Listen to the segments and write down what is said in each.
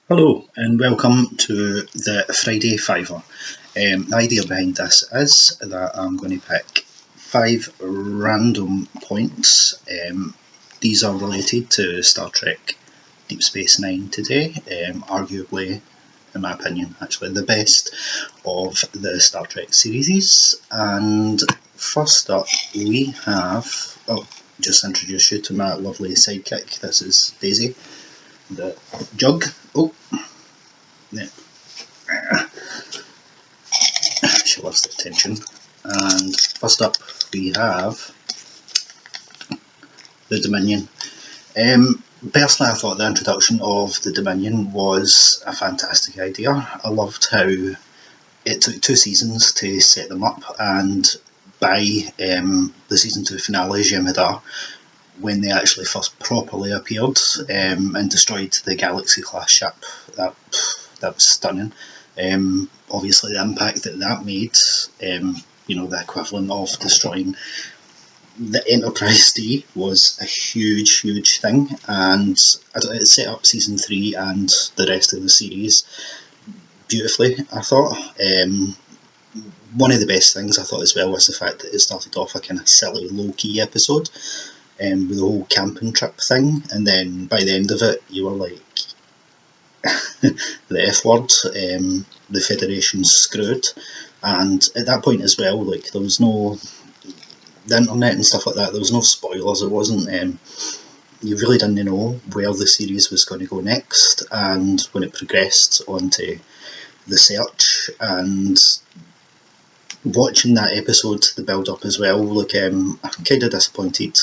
Hello and welcome to the Friday Fiver. The idea behind this is that I'm going to pick 5 random points. These are related to Star Trek Deep Space Nine today, arguably, in my opinion, actually the best of the Star Trek series. And first up we have, just introduce you to my lovely sidekick. This is Daisy, the jug. Oh, yeah. She loves the attention. And first up we have the Dominion. Personally, I thought the introduction of the Dominion was a fantastic idea. I loved how it took 2 seasons to set them up, and by the season 2 finale, Jem'Hadar, when they actually first properly appeared and destroyed the Galaxy class ship, that was stunning. Obviously, the impact that made, the equivalent of destroying the Enterprise D was a huge thing, and it set up season 3 and the rest of the series beautifully, I thought. One of the best things I thought as well was the fact that it started off a kind of silly, low-key episode with the whole camping trip thing, and then by the end of it, you were like, the F word, the Federation's screwed. And at that point as well, like, there was no the internet and stuff like that, there was no spoilers. It wasn't you really didn't know where the series was going to go next, and when it progressed onto the search and watching that episode, the build up as well, like, I'm kind of disappointed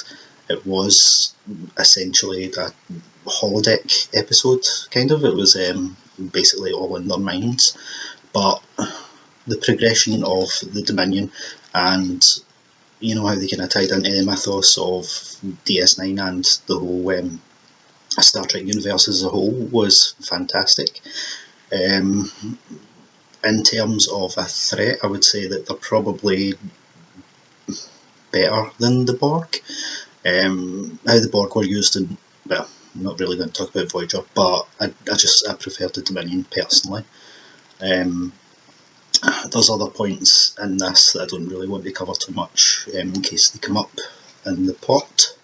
it was essentially a holodeck episode, kind of. It was basically all in their minds, but the progression of the Dominion and how they kind of tied into the mythos of DS9 and the whole Star Trek universe as a whole was fantastic. In terms of a threat, I would say that they're probably better than the Borg. How the Borg were used in, well, I'm not really going to talk about Voyager, but I prefer the Dominion personally. There's other points in this that I don't really want to cover too much in case they come up in the pot.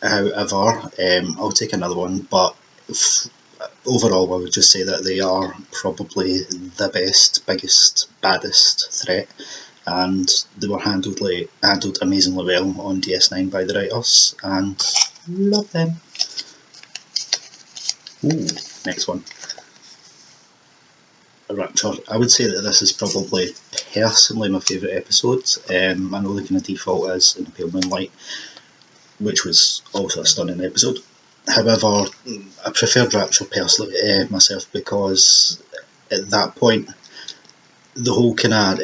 However, I'll take another one, but overall I would just say that they are probably the best, biggest, baddest threat, and they were handled amazingly well on DS9 by the writers, and love them. Ooh, next one. Rapture. I would say that this is probably personally my favourite episode. I know the kind of default is In the Pale Moonlight, which was also a stunning episode. However, I preferred Rapture personally myself, because at that point, the whole kind of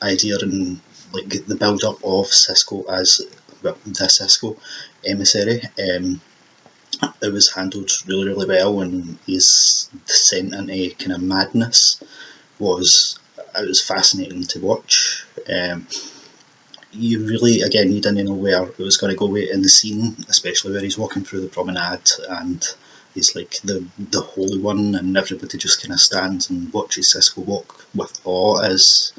idea and like the build up of Cisco as, well, the Cisco emissary, it was handled really well, and his descent into kind of madness was fascinating to watch. You really, again, you didn't know where it was going to go in the scene, especially where he's walking through the promenade and he's like the Holy One, and everybody just kind of stands and watches Cisco walk with awe. It's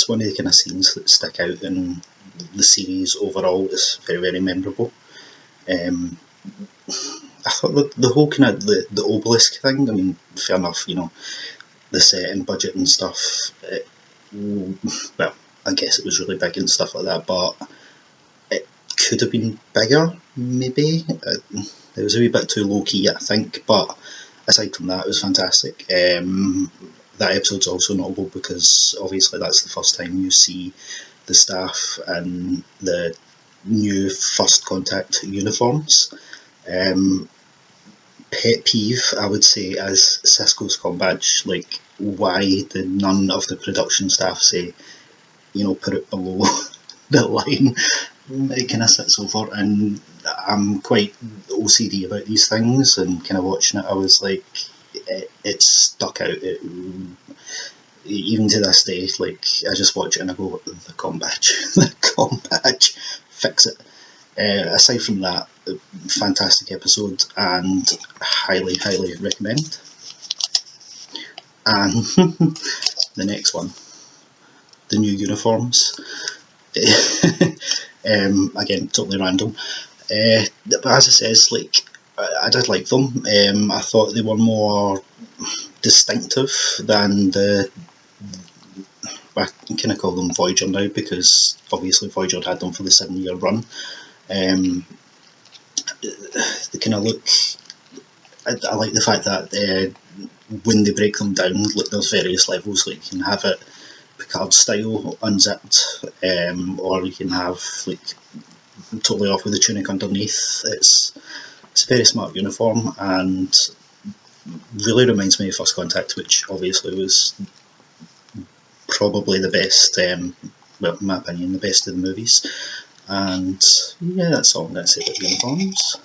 one of the kind of scenes that stick out in the series overall. It's very memorable. I thought the whole kind of the obelisk thing, I mean, fair enough, the set and budget and stuff, well, I guess it was really big and stuff like that, but it could have been bigger, maybe. It was a wee bit too low-key, I think, but aside from that, it was fantastic. That episode's also notable because obviously that's the first time you see the staff in the new First Contact uniforms. Pet peeve, I would say, is Cisco's com badge. Like, why did none of the production staff say, put it below the line? It kind of sits over, and I'm quite OCD about these things, and kind of watching it, I was like, it stuck out. Even to this day, like, I just watch it and I go, the com badge, the com badge, fix it. Aside from that, fantastic episode, and highly recommend. And the next one, the new uniforms. Again, totally random. But as it says, like, I did like them. I thought they were more distinctive than the, I kind of call them Voyager now, because obviously Voyager had them for the 7-year run. They kind of look, I like the fact that when they break them down, like, there's various levels. Like, you can have it Picard style, unzipped, or you can have, like, totally off with the tunic underneath. It's a very smart uniform, and really reminds me of First Contact, which obviously was probably the best, well, in my opinion, the best of the movies. And yeah, that's all I'm going to say about uniforms.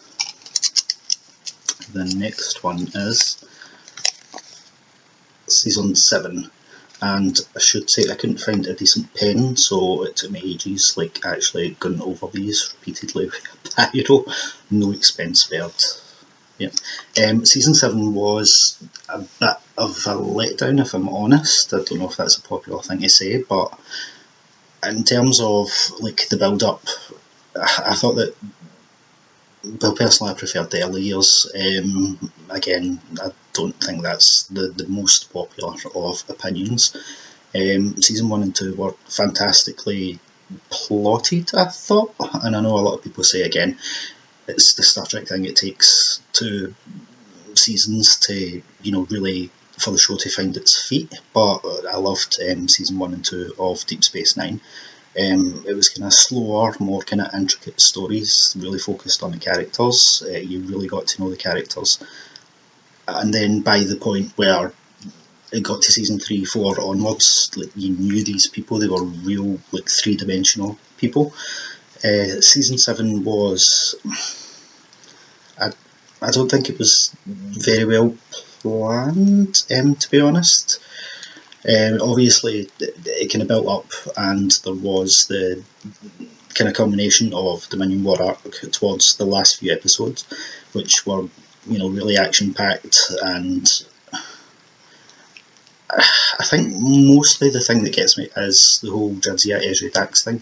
The next one is season 7, and I should say I couldn't find a decent pen, so it took me ages, like, actually going over these repeatedly with a biro. No expense spared. Yeah. Season 7 was a bit of a letdown, if I'm honest. I don't know if that's a popular thing to say, but in terms of, like, the build up, I thought that, well, personally I preferred the early years. Again, I don't think that's the most popular of opinions. Season 1 and 2 were fantastically plotted, I thought, and I know a lot of people say, again, it's the Star Trek thing, it takes 2 seasons to, you know, really, for the show to find its feet, but I loved season 1 and 2 of Deep Space Nine. It was kind of slower, more kind of intricate stories, really focused on the characters. You really got to know the characters, and then by the point where it got to season 3, 4 onwards, like, you knew these people, they were real, like, 3-dimensional people. Season 7 was, I don't think it was very well planned, to be honest. Obviously, it kind of built up, and there was the kind of culmination of the Dominion War arc towards the last few episodes, which were, you know, really action-packed, and I think mostly the thing that gets me is the whole Jadzia Ezri Dax thing.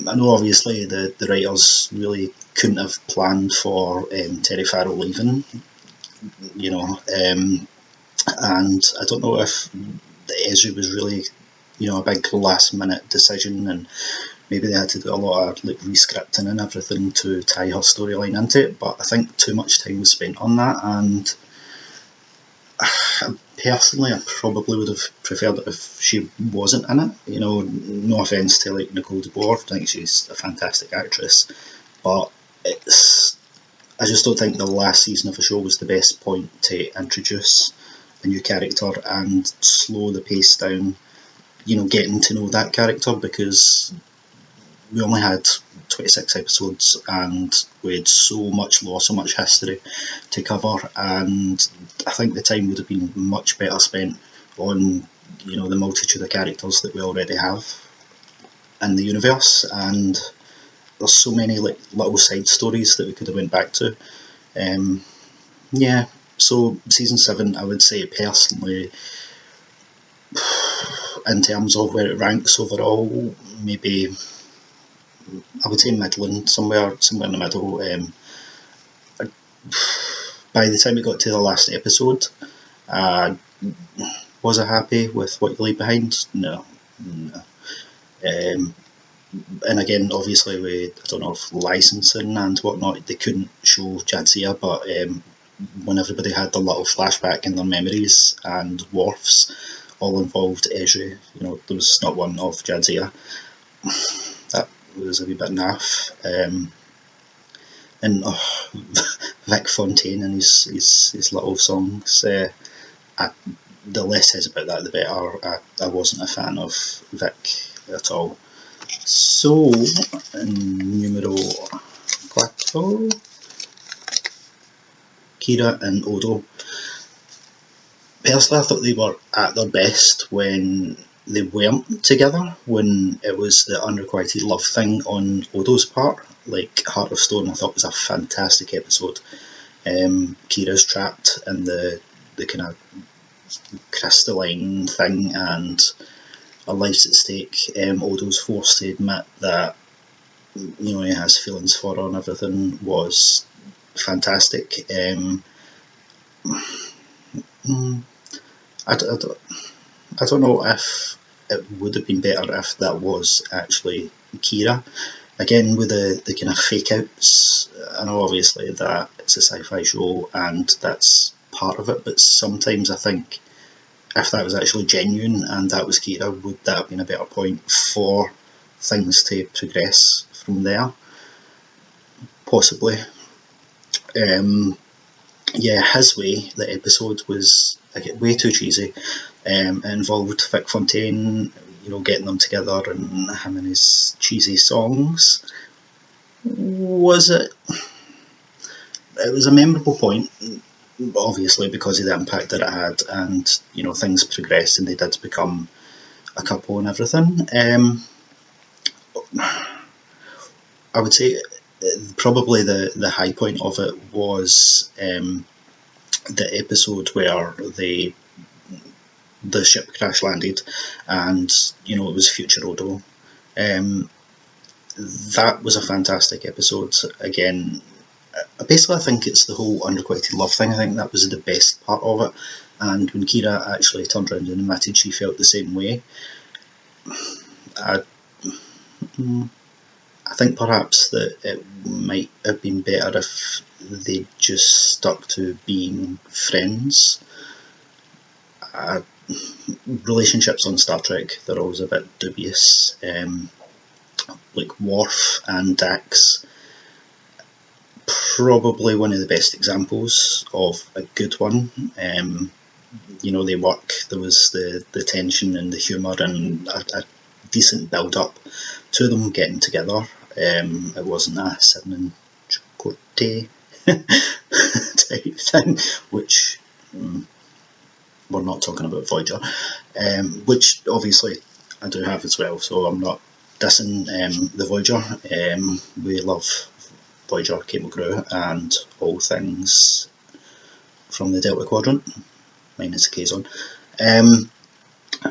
I know obviously the writers really couldn't have planned for Terry Farrell leaving, you know, and I don't know if Ezri was really, you know, a big last minute decision, and maybe they had to do a lot of, like, re-scripting and everything to tie her storyline into it, but I think too much time was spent on that, and personally I probably would have preferred it if she wasn't in it. You know, no offence to, like, Nicole DeBoer, I think she's a fantastic actress, but I just don't think the last season of a show was the best point to introduce a new character and slow the pace down, you know, getting to know that character, because we only had 26 episodes and we had so much lore, so much history to cover, and I think the time would have been much better spent on, you know, the multitude of characters that we already have in the universe, and there's so many, like, little side stories that we could have went back to. Yeah, so season 7, I would say personally, in terms of where it ranks overall, maybe I would say middling, somewhere in the middle. By the time it got to the last episode, was I happy with what you leave behind? No. And again, obviously, with, I don't know, if licensing and whatnot, they couldn't show Jadzia, but when everybody had the little flashback in their memories and Worf's all involved Ezri, you know, there was not one of Jadzia. That was a wee bit naff. And Vic Fontaine and his little songs. The less says about that, the better. I wasn't a fan of Vic at all. So, numero 4, Kira and Odo. Personally, I thought they were at their best when they weren't together, when it was the unrequited love thing on Odo's part. Like, Heart of Stone, I thought was a fantastic episode. Kira's trapped in the kind of crystalline thing and our life's at stake. Odo's forced to admit that he has feelings for her and everything was fantastic. I don't know if it would have been better if that was actually Kira. Again, with the kind of fake outs, I know obviously that it's a sci-fi show and that's part of it, but sometimes I think if that was actually genuine and that was Kira, would that have been a better point for things to progress from there? Possibly. His way, the episode was way too cheesy. It involved Vic Fontaine, getting them together and him and his cheesy songs. Was it? It was a memorable point, obviously because of the impact that it had, and things progressed and they did become a couple and everything. I would say probably the high point of it was the episode where the ship crash landed and it was future Odo. That was a fantastic episode. Again, basically I think it's the whole unrequited love thing. I think that was the best part of it, and when Kira actually turned around and admitted she felt the same way, I think perhaps that it might have been better if they just stuck to being friends. Relationships on Star Trek, they're always a bit dubious. Like Worf and Dax, probably one of the best examples of a good one. They work. There was the tension and the humour and a decent build up to them getting together. It wasn't a Sidney and Chakotay type thing, which we're not talking about Voyager, which obviously I do have as well, so I'm not dissing the Voyager. We love Voyager, Cable Crew, and all things from the Delta Quadrant, minus the K-Zone.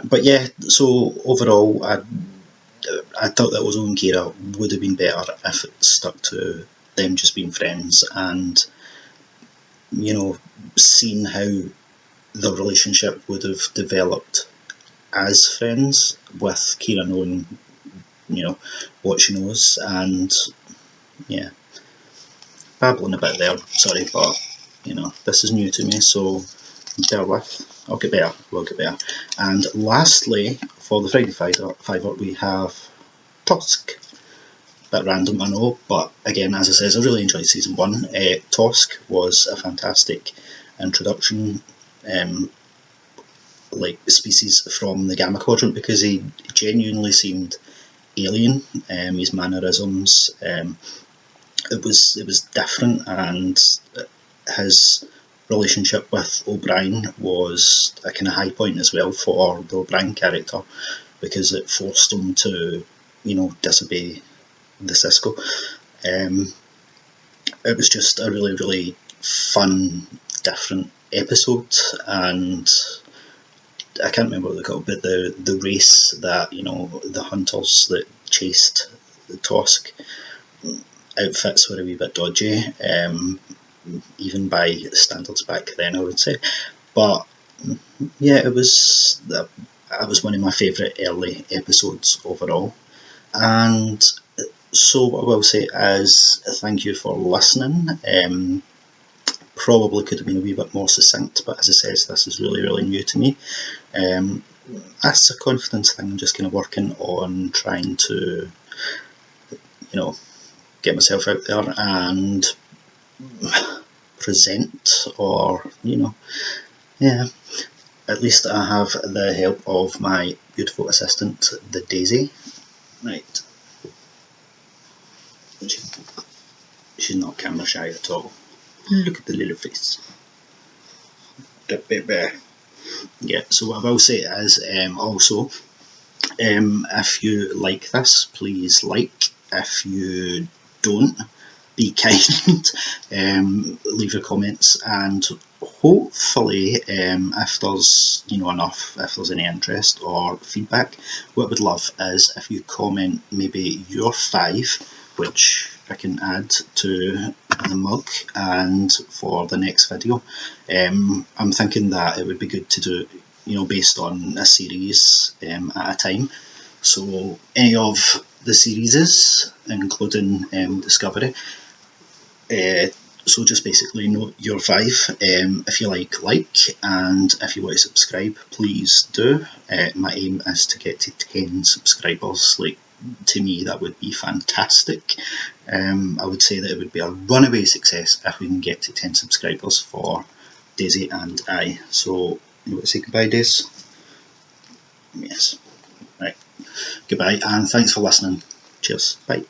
But yeah, so overall, I thought that Odo and Kira would have been better if it stuck to them just being friends and, seeing how the relationship would have developed as friends, with Kira knowing, what she knows, and yeah, babbling a bit there, sorry, but this is new to me, so bear with. I'll get better, we'll get better. And lastly, for the Friday Fiver, we have Tosk. Bit random, I know, but again, as I said, I really enjoyed season 1. Tosk was a fantastic introduction, like species from the Gamma Quadrant, because he genuinely seemed alien. His mannerisms, it was different, and his relationship with O'Brien was a kind of high point as well for the O'Brien character, because it forced him to disobey the Cisco. It was just a really, really fun, different episode, and I can't remember what they called, but the race that the hunters that chased the Tosk, outfits were a wee bit dodgy, even by standards back then, I would say. But yeah, it was one of my favourite early episodes overall. And so what I will say is thank you for listening. Probably could have been a wee bit more succinct, but as I said, this is really, really new to me. That's a confidence thing. I'm just kind of working on trying to, get myself out there and present, or at least I have the help of my beautiful assistant, the Daisy. Right, she's not camera shy at all. Look at the little face. Yeah, so what I will say is also, if you like this, please like. If you don't, be kind. Leave your comments, and hopefully, if there's enough, if there's any interest or feedback, what I would love is if you comment maybe your 5, which I can add to the mug and for the next video. I'm thinking that it would be good to do based on a series at a time. So any of the series, including Discovery. So just basically note your 5. If you like, and if you want to subscribe, please do. My aim is to get to 10 subscribers. Like, to me, that would be fantastic. I would say that it would be a runaway success if we can get to 10 subscribers for Daisy and I. So, you want to say goodbye, Daisy? Yes. Right. Goodbye, and thanks for listening. Cheers. Bye.